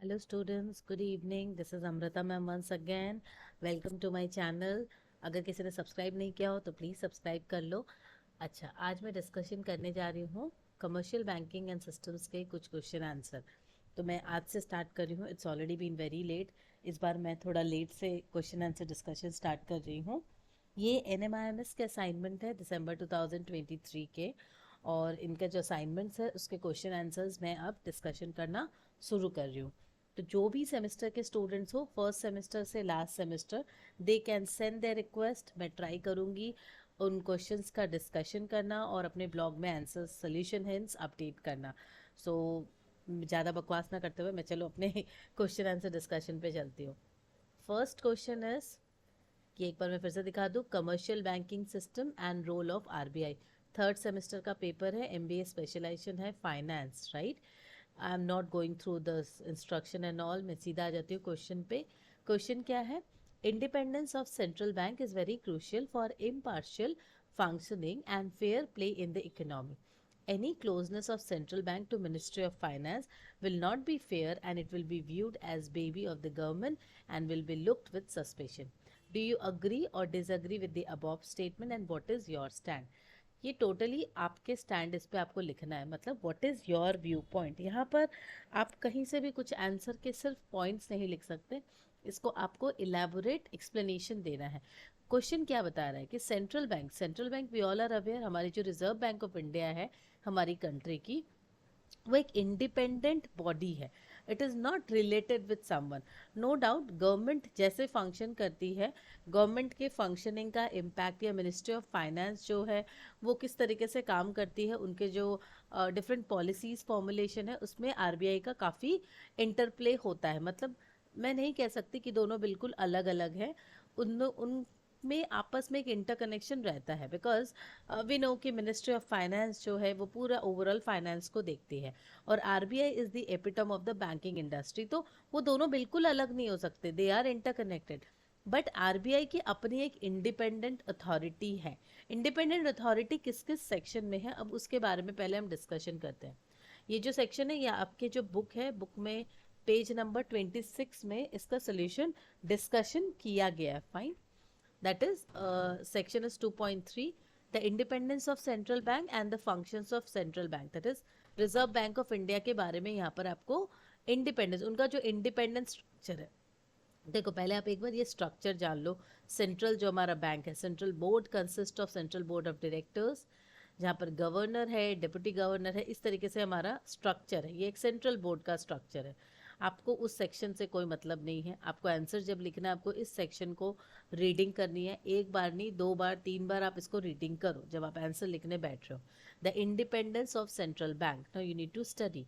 Hello students, good evening. This is Amrita ma'am once again. Welcome to my channel. अगर किसी ने subscribe नहीं किया हो तो प्लीज़ सब्सक्राइब कर लो। अच्छा, आज मैं डिस्कशन करने जा रही हूँ कमर्शियल बैंकिंग एंड सिस्टम्स के कुछ क्वेश्चन आंसर। तो मैं आज से स्टार्ट कर रही हूँ। It's already been very late. इस बार मैं थोड़ा लेट से क्वेश्चन आंसर डिस्कशन स्टार्ट कर रही हूँ। ये NMIMS के असाइनमेंट है दिसंबर 2023 के, और इनका जो असाइनमेंट्स है उसके क्वेश्चन आंसर्स मैं अब डिस्कशन करना शुरू कर रही हूँ। तो जो भी सेमेस्टर के स्टूडेंट्स हो, फर्स्ट सेमेस्टर से last semester, they can send their request. मैं ट्राई करूँगी उन क्वेश्चंस का डिस्कशन करना और अपने ब्लॉग में आंसर सोल्यूशन हिंट्स अपडेट करना। सो ज़्यादा बकवास ना करते हुए मैं चलो अपने क्वेश्चन आंसर डिस्कशन पे चलती हूँ। फर्स्ट क्वेश्चन इज कि एक बार मैं फिर से दिखा दूँ, commercial banking system and role of RBI। Third semester का पेपर है, MBA स्पेशलाइजेशन है finance, right. I am not going through the instruction and all, मैं सीधा आ जाती हूँ क्वेश्चन पे। क्वेश्चन क्या है? Independence of central bank is very crucial for impartial functioning and fair play in the economy. Any closeness of central bank to Ministry of Finance will not be fair, and it will be viewed as baby of the government and will be looked with suspicion. Do you agree or disagree with the above statement, and what is your stand? ये totally आपके stand, इस पे आपको लिखना है, मतलब what is your view point. यहाँ पर आप कहीं से भी कुछ आंसर के सिर्फ पॉइंट्स नहीं लिख सकते, इसको आपको इलेबोरेट एक्सप्लेनेशन देना है। क्वेश्चन क्या बता रहा है कि central bank we all are aware, हमारी जो रिजर्व बैंक ऑफ इंडिया है हमारी कंट्री की, वो एक इंडिपेंडेंट बॉडी है। It is not related with someone. No doubt government जैसे फंक्शन करती है, गवर्नमेंट के फंक्शनिंग का इम्पैक्ट, या मिनिस्ट्री ऑफ फाइनेंस जो है वो किस तरीके से काम करती है, उनके जो डिफरेंट पॉलिसीज़ फॉर्मुलेशन है उसमें RBI का काफ़ी इंटरप्ले होता है। मतलब मैं नहीं कह सकती कि दोनों बिल्कुल अलग अलग हैं, उन में आपस में एक इंटरकनेक्शन रहता है। बिकॉज वी नो कि मिनिस्ट्री ऑफ फाइनेंस जो है वो पूरा ओवरऑल फाइनेंस को देखती है, और RBI is the epitome of the banking industry. तो वो दोनों बिल्कुल अलग नहीं हो सकते, they are interconnected. But RBI की अपनी एक इंडिपेंडेंट अथॉरिटी है। इंडिपेंडेंट अथॉरिटी किस किस सेक्शन में है, अब उसके बारे में पहले हम डिस्कशन करते हैं। ये जो सेक्शन है, ये आपके जो बुक है, बुक में पेज नंबर 26 में इसका सोल्यूशन डिस्कशन किया गया है। Fine, that is section is 2.3, the independence of central bank and the functions of central bank, that is reserve bank of India के बारे में यहाँ पर आपको इंडिपेंडेंस, उनका जो इंडिपेंडेंस स्ट्रक्चर है। देखो पहले आप एक बार ये स्ट्रक्चर जान लो। सेंट्रल जो हमारा बैंक है, central board consist of central board of directors, जहाँ पर गवर्नर है, डिप्टी गवर्नर है, इस तरीके से हमारा स्ट्रक्चर है। ये एक सेंट्रल बोर्ड का स्ट्रक्चर है। आपको उस सेक्शन से कोई मतलब नहीं है। आपको आंसर जब लिखना है, आपको इस सेक्शन को रीडिंग करनी है। एक बार नहीं, 2 बार 3 बार आप इसको रीडिंग करो जब आप आंसर लिखने बैठ रहे हो। The independence of central bank, now you need to study.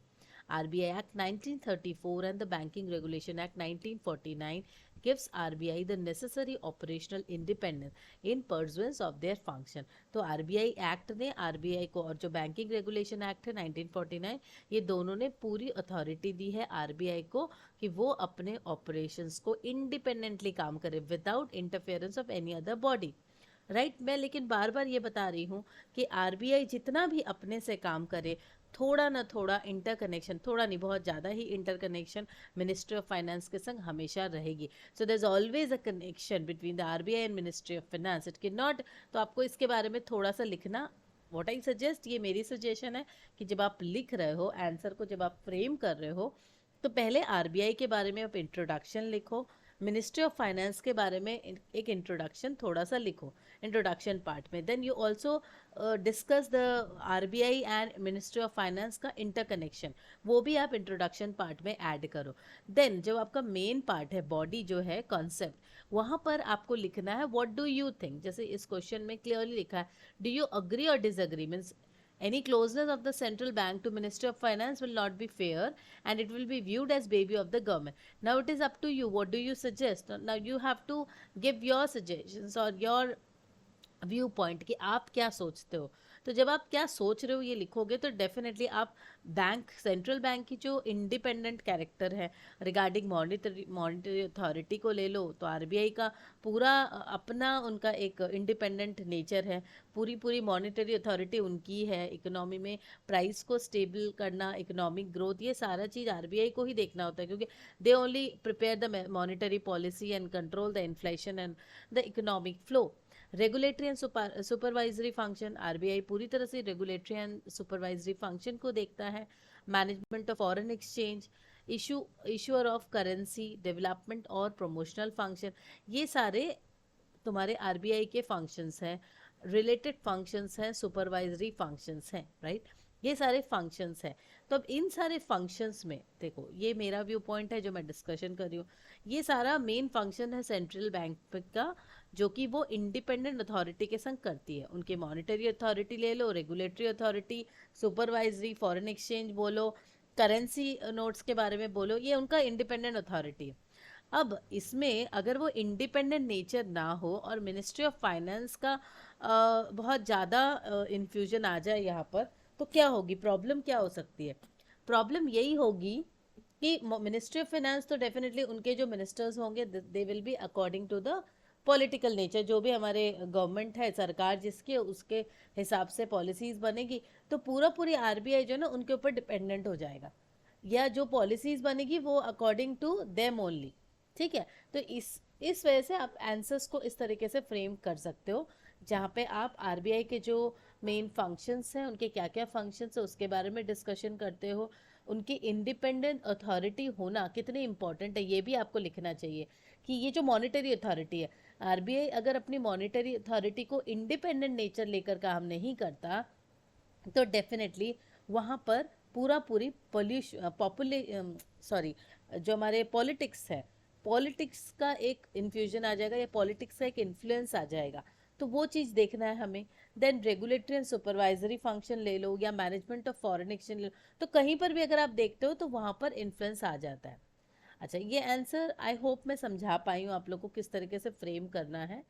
RBI Act 1934 and the Banking Regulation Act 1949 gives RBI the necessary operational independence in pursuance of their function. तो RBI एक्ट ने RBI को, और जो banking regulation act है 1949, ये दोनों ने पूरी अथॉरिटी दी है RBI को कि वो अपने ऑपरेशंस को इंडिपेंडेंटली काम करे without interference of any other body, right. मैं लेकिन बार बार ये बता रही हूँ कि RBI जितना भी अपने से काम करे, थोड़ा ना थोड़ा इंटरकनेक्शन, थोड़ा नहीं बहुत ज़्यादा ही इंटरकनेक्शन मिनिस्ट्री ऑफ फाइनेंस के संग हमेशा रहेगी। So there is always a connection between the RBI and ministry of finance, it cannot. तो आपको इसके बारे में थोड़ा सा लिखना, व्हाट आई सजेस्ट, ये मेरी सजेशन है कि जब आप लिख रहे हो आंसर को, जब आप फ्रेम कर रहे हो, तो पहले RBI के बारे में आप इंट्रोडक्शन लिखो, मिनिस्ट्री ऑफ फाइनेंस के बारे में एक इंट्रोडक्शन थोड़ा सा लिखो इंट्रोडक्शन पार्ट में। Then you also discuss the RBI and ministry of finance का इंटरकनेक्शन, वो भी आप इंट्रोडक्शन पार्ट में ऐड करो। देन जब आपका मेन पार्ट है, बॉडी जो है, कॉन्सेप्ट, वहाँ पर आपको लिखना है व्हाट डू यू थिंक। जैसे इस क्वेश्चन में क्लियरली लिखा है, डू यू अग्री और disagree, means any closeness of the central bank to Ministry of Finance will not be fair, and it will be viewed as baby of the government. Now it is up to you, what do you suggest? Now you have to give your suggestions or your view point कि आप क्या सोचते हो तो जब आप क्या सोच रहे हो ये लिखोगे तो डेफिनेटली आप बैंक, सेंट्रल बैंक की जो इंडिपेंडेंट कैरेक्टर है रिगार्डिंग मॉनिटरी अथॉरिटी को ले लो, तो आरबीआई का पूरा अपना उनका एक इंडिपेंडेंट नेचर है। पूरी पूरी मॉनिटरी अथॉरिटी उनकी है। इकोनॉमी में प्राइस को स्टेबल करना, इकोनॉमिक ग्रोथ, ये सारा चीज़ आरबीआई को ही देखना होता है, क्योंकि they only prepare the monetary policy and control the inflation and the economic flow. Regulatory and supervisory function, RBI पूरी तरह से रेगुलेटरी एंड सुपरवाइजरी फंक्शन को देखता है। Management of foreign exchange, issuer of currency, development और promotional function, ये सारे तुम्हारे आरबीआई के फंक्शंस हैं। रिलेटेड फंक्शंस हैं, सुपरवाइजरी फंक्शंस हैं, राइट। ये सारे फंक्शंस हैं। तो अब इन सारे फंक्शंस में देखो, ये मेरा व्यू पॉइंट है जो मैं डिस्कशन कर रही हूँ। ये सारा मेन फंक्शन है सेंट्रल बैंक का, जो कि वो इंडिपेंडेंट अथॉरिटी के संग करती है। उनकी मॉनिटरी अथॉरिटी ले लो, regulatory authority, supervisory, foreign exchange बोलो, करेंसी नोट्स के बारे में बोलो, ये उनका इंडिपेंडेंट अथॉरिटी है। अब इसमें अगर वो इंडिपेंडेंट नेचर ना हो और मिनिस्ट्री ऑफ फाइनेंस का बहुत ज़्यादा इन्फ्यूजन आ जाए यहाँ पर, तो क्या होगी, प्रॉब्लम क्या हो सकती है? प्रॉब्लम यही होगी कि मिनिस्ट्री ऑफ फाइनेंस तो डेफिनेटली उनके जो मिनिस्टर्स होंगे they will be according to the political nature. जो भी हमारे गवर्नमेंट है, सरकार जिसके, उसके हिसाब से पॉलिसीज बनेगी। तो पूरा पूरी आरबीआई जो है ना उनके ऊपर डिपेंडेंट हो जाएगा, या जो पॉलिसीज बनेगी वो अकॉर्डिंग टू देम ओनली। ठीक है, तो इस वजह से आप आंसर्स को इस तरीके से फ्रेम कर सकते हो, जहाँ पे आप आरबीआई के जो मेन फंक्शंस हैं, उनके क्या क्या फंक्शंस है उसके बारे में डिस्कशन करते हो। उनकी इंडिपेंडेंट अथॉरिटी होना कितनी इंपॉर्टेंट है ये भी आपको लिखना चाहिए, कि ये जो मॉनिटरी अथॉरिटी है, आरबीआई अगर अपनी मॉनिटरी अथॉरिटी को इंडिपेंडेंट नेचर लेकर काम नहीं करता, तो डेफिनेटली वहाँ पर पूरा पूरी जो हमारे पॉलिटिक्स है, पॉलिटिक्स का एक इन्फ्यूजन आ जाएगा, या पॉलिटिक्स का एक इन्फ्लुएंस आ जाएगा। तो वो चीज़ देखना है हमें। Then regulatory and supervisory function ले लो, या मैनेजमेंट ऑफ फॉरेन एक्सचेंज ले लो, तो कहीं पर भी अगर आप देखते हो तो वहाँ पर इन्फ्लुएंस आ जाता है। अच्छा, ये आंसर आई होप मैं समझा पाई हूँ आप लोग को किस तरीके से फ्रेम करना है।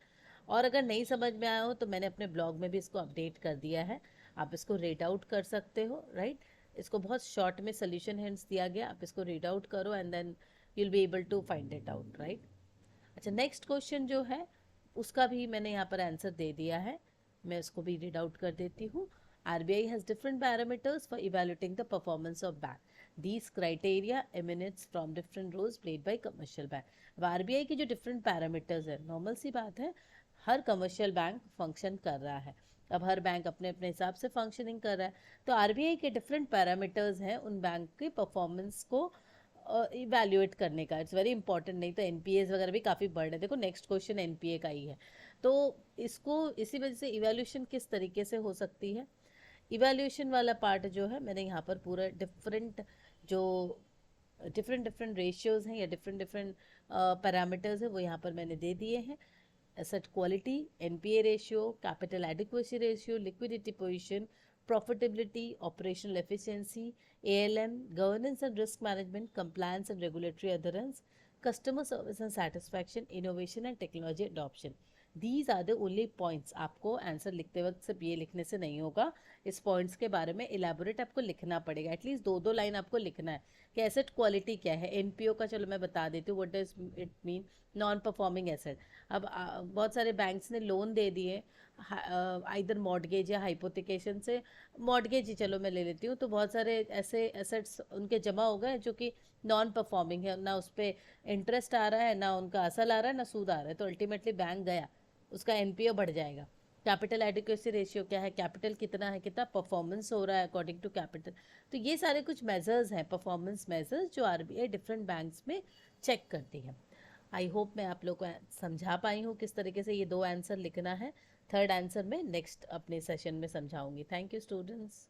और अगर नहीं समझ में आया हो तो मैंने अपने ब्लॉग में भी इसको अपडेट कर दिया है, आप इसको रीड आउट कर सकते हो, राइट। इसको बहुत शॉर्ट में सोल्यूशन हिंट्स दिया गया, आप इसको रीड आउट करो and then you will be able to find it out, right. अच्छा, नेक्स्ट क्वेश्चन जो है उसका भी मैंने यहाँ पर आंसर दे दिया है, मैं उसको भी रीड आउट कर देती हूँ। RBI has different parameters for evaluating the performance of bank. These criteria emanates from different roles played by commercial bank. अब आरबीआई की जो डिफरेंट पैरामीटर्स है, नॉर्मल सी बात है, हर कमर्शियल बैंक फंक्शन कर रहा है। अब हर बैंक अपने अपने हिसाब से फंक्शनिंग कर रहा है, तो आरबीआई के डिफरेंट पैरामीटर्स हैं उन बैंक की परफॉर्मेंस को इवेल्युएट करने का। इट्स वेरी इंपॉर्टेंट, नहीं तो एनपीएस वगैरह भी काफ़ी बढ़ रहे हैं। देखो नेक्स्ट क्वेश्चन एनपीए का ही है, तो इसको इसी वजह से इवेल्यूशन किस तरीके से हो सकती है, इवेल्यूशन वाला पार्ट जो है मैंने यहाँ पर पूरा जो डिफरेंट डिफरेंट रेशियोज हैं या डिफरेंट डिफरेंट पैरामीटर्स है वो यहाँ पर मैंने दे दिए हैं। Asset quality, NPA ratio, capital adequacy ratio, liquidity position, profitability, operational efficiency, ALM, governance and risk management, compliance and regulatory adherence, customer service and satisfaction, innovation and technology adoption. These are the only points. आपको answer लिखते वक्त सिर्फ ये लिखने से नहीं होगा, इस पॉइंट्स के बारे में इलेबोरेट आपको लिखना पड़ेगा। एटलीस्ट दो दो लाइन आपको लिखना है कि एसेट क्वालिटी क्या है। एनपीओ का चलो मैं बता देती हूँ, what does it mean, non performing asset. अब बहुत सारे बैंक्स ने लोन दे दिए आइदर मॉर्टगेज या हाइपोथिकेशन से, मॉर्टगेज ही चलो मैं ले लेती हूँ, तो बहुत सारे ऐसे एसेट्स उनके जमा हो गए जो कि नॉन परफॉर्मिंग है, ना उस पर इंटरेस्ट आ रहा है, ना उनका असल आ रहा है, ना सूद आ रहा है, तो अल्टीमेटली बैंक गया, उसका एनपीओ बढ़ जाएगा। कैपिटल एडिक्वेसी रेशियो क्या है, कैपिटल कितना है, कितना परफॉर्मेंस हो रहा है अकॉर्डिंग टू कैपिटल। तो ये सारे कुछ मेजर्स हैं, परफॉर्मेंस मेजर्स, जो आरबीआई डिफरेंट बैंक्स में चेक करती है। आई होप मैं आप लोग को समझा पाई हूँ किस तरीके से ये दो आंसर लिखना है। थर्ड आंसर में नेक्स्ट अपने सेशन में समझाऊंगी। Thank you students.